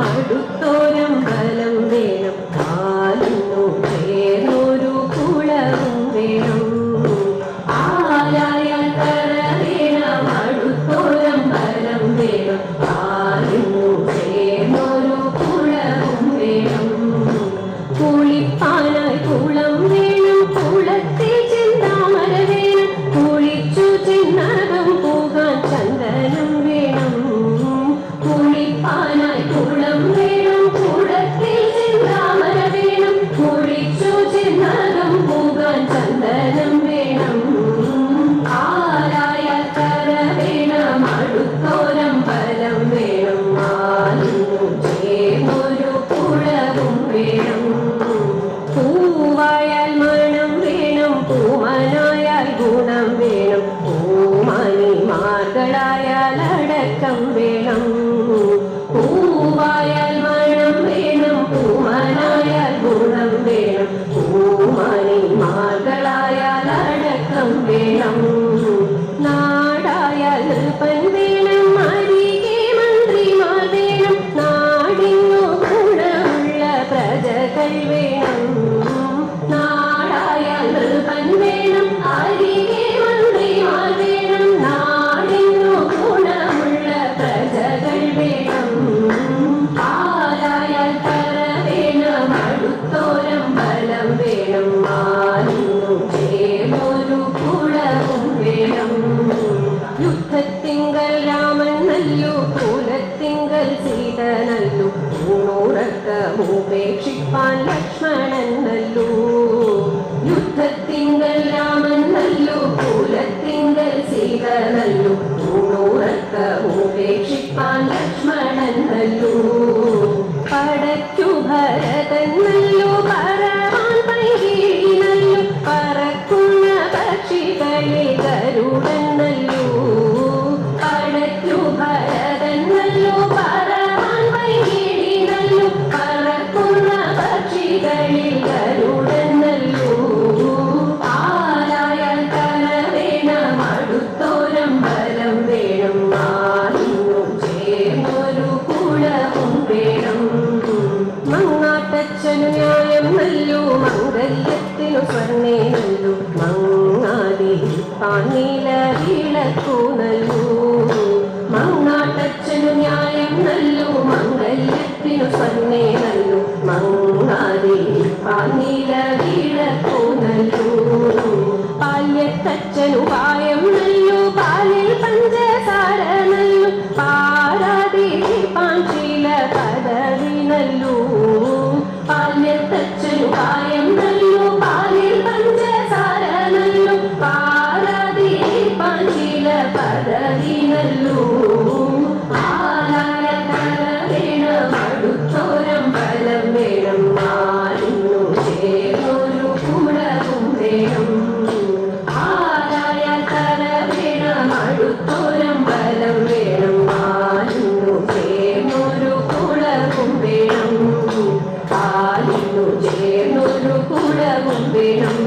അടുത്തോരം ബലം വേണം കാലിനു ചേർന്നൊരു കുളവും വേണം ആരായാൽ കര വേണം അടുത്തോരം ബലം വേണം കാലിനു ചേർന്നൊരു കുളവും വേണം കുളിപ്പാനായി കുളം വേണം കുളത്തിൽ ചെന്താമര വേണം കുളിച്ചു ചെന്നകം പോകാൻ ചന്ദനം വേണം കുളിപ്പാനായി കുളം വേണം കുളത്തിൽ ചെന്താമര വേണം കുളിച്ചു ചെന്നകം പോകാൻ ചന്ദനം വേണം ആരായാൽ കര വേണം അടുത്തോരം ബലം വേണം ആലിനു ചേർന്നൊരു കുളവും വേണം പൂവായാൽ മണം വേണം പൂമനായാൽ ഗുണം വേണം പൂമണിമാർകളായാൽ അടക്കം വേണം പൂവായാൽ മണം വേണം പൂമനായാൽ ഗുണം വേണം പൂമണിമാർകളായാൽ അടക്കം വേണം നാടായാൽ നൃപൻ വേണം അരികെ മന്ത്രിമാർ വേണം നാടിനു ഗുണമുള്ള പ്രജകൾ വേണം നാടായാൽ നൃപൻ വേണം അരികെ മന്ത്രിമാർ വേണം നാടിനു ഗുണമുള്ള പ്രജകൾ വേണം ആരായാൽ കര വേണം അടുത്തോരം ബലം വേണം ആലിനു ചേർന്നൊരു കുളവും വേണം യുദ്ധത്തിങ്കൽ രാമൻ നല്ലു കുലത്തിങ്കൽ സീത നല്ലു ൂറക്കമുപേക്ഷിപ്പാൻ ലക്ഷ്മണൻ നല്ലു യുദ്ധത്തിങ്കൽ രാമൻ നല്ലു കുലത്തിങ്കൽ സീത നല്ലു ൂറക്കമുപേക്ഷിപ്പാൻ ലക്ഷ്മണൻ നല്ലു പടയ്ക്കു ഭരതൻ നല്ലു പറവാൻ പൈകിളി നല്ലു പറക്കുന്ന പക്ഷികളെ ഗരുഡൻ നല്ലു പടയ്ക്കു ഭരതൻ നല്ലു പറവാൻ പൈകിളി നല്ലു പറക്കുന്ന പക്ഷികളെ ഗരുഡൻ നല്ലു ആരായാൽ കര വേണം അടുത്തോരം ബലം വേണം ആലിനു ചേർന്നൊരു കുളവും വേണം മങ്ങാട്ടച്ഛനു ന്യായം നല്ലു മംഗല്യത്തിനു സ്വർണ്ണേ നല്ലു മങ്ങാതിരിപ്പാൻ നീല വിളക്കു നല്ലു മങ്ങാട്ടച്ഛനു ന്യായം നല്ലു മംഗല്യത്തിനു സ്വർണ്ണേ നല്ലു മങ്ങാതിരിപ്പാൻ നീല വിളക്കു നല്ലു പാല്യത്തച്ഛനു പായം നല്ലു പാലിൽ പഞ്ചസാര നല്ലു പാരാതിരിപ്പാൻ ചില പദവി നല്ലു പാല്യത്തച്ഛനു പായം നല്ലു പാലിൽ പഞ്ചസാര നല്ലു പാരാതിരിപ്പാൻ ചില പദവി നല്ലു ആരായ കര വേണം അടുത്തോരം ബലം വേണം ആലിനു ചേർന്നൊരു കുളവും വേണം ആരായ കര വേണം അടുത്തോരം ബലം വേണം ആലിനു ചേർന്നൊരു കുളവും വേണം ആലിനു ചേർന്നൊരു കുളവും വേണം